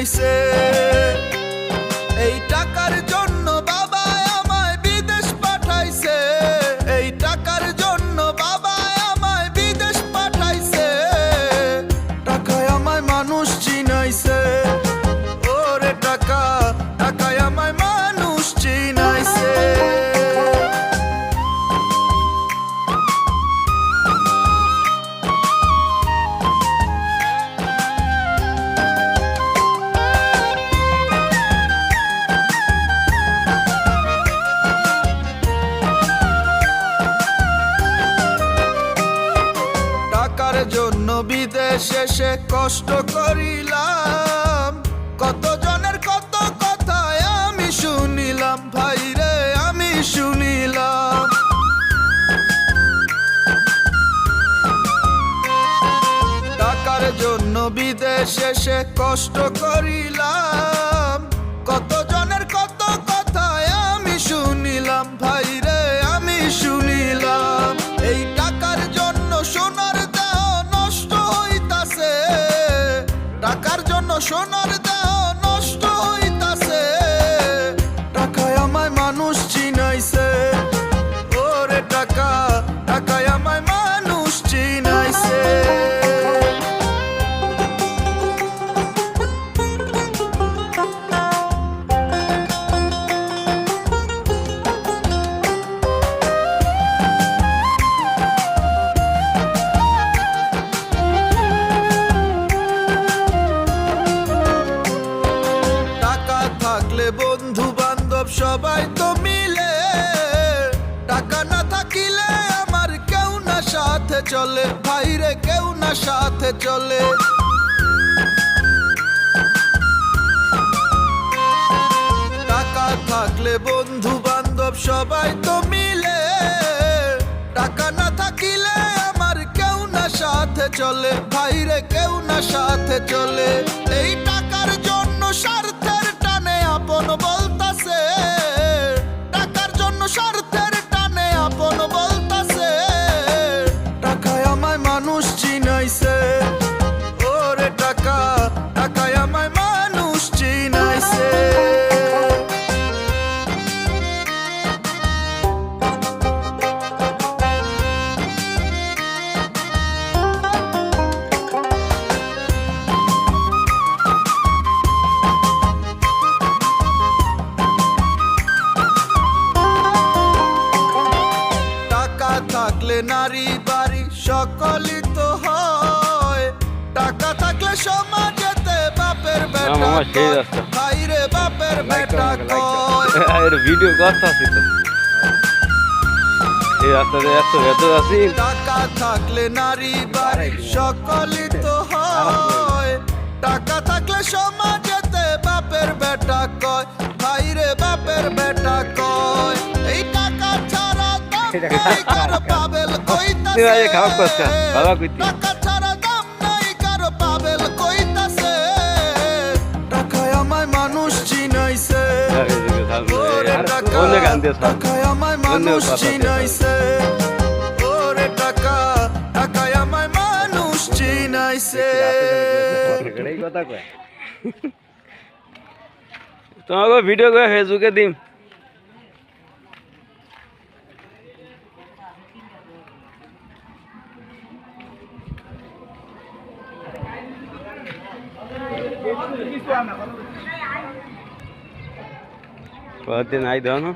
চিনাইছে। এই টাকার জন্য বাবা আমায় বিদেশ পাঠাইছে, এই টাকার জন্য বাবা আমায় বিদেশ পাঠাইছে। টাকায় আমায় মানুষ চিনাইছে, ওরে টাকা, টাকায় আমায় মানুষ চিনাইছে। টাকার জন্য বিদেশে সে কষ্ট করিলাম, কত জনের কত কথা আমি শুনিলাম, ভাই রে আমি শুনিলাম। টাকার জন্য বিদেশে সে কষ্ট করিলাম, কত জনের কত কথা আমি শুনিলাম, ভাই রে আমি শুনিলাম। এই টাকার জন্য সোনার দেহ নষ্ট হইতাছে, টাকার জন্য সোনার দেহ নষ্ট হইতাছে। টাকায় আমায় মানুষ চিনাইছে, ওরে টাকা, টাকায় আমায় মানুষ চিনাইছে। বন্ধু বান্ধব সবাই তো মিলে, টাকা না থাকিলে আমার কেউ না সাথে চলে, ভাইরে কেউ না সাথে চলে। টাকা থাকলে বন্ধু বান্ধব সবাই তো মিলে, টাকা না থাকিলে আমার কেউ না সাথে চলে, ভাইরে কেউ না সাথে চলে। এই টাকার জন্য স্বার্থের টানে আপন বলতাছে, টাকার জন্য স্বার্থের টানে আপন বলতাছে। টাকায় আমায় মানুষ চিনাইছে, ওরে টাকা, টাকায় আমায় মানুষ চিনাইছে। থাকলে নারী বাড়ি সকলই তো হয়, টাকা থাকলে সমাজেতে বাপের বেটা কয়, ভাইরে বাপের বেটা কয়। ভিডিও করতেছি তো এই রাস্তাতে এত এত আছি। টাকা থাকলে নারী বাড়ি সকলই তো হয়, টাকা থাকলে সমাজেতে বাপের বেটা কয়, ভাইরে বাপের বেটা কয়। এই টাকা ছাড়া কারো পাবেল কইতাছে, টাকা ছাড়া দাম নাই কারো পাবেল কইতাছে। টাকায় আমায় মানুষ চিনাইছে, ওরে টাকা, টাকায় আমায় মানুষ চিনাইছে, ওরে টাকা, টাকায় আমায় মানুষ চিনাইছে। তোমাকে ভিডিও করে ফেসবুকে দিম। Pwede na, I don't know.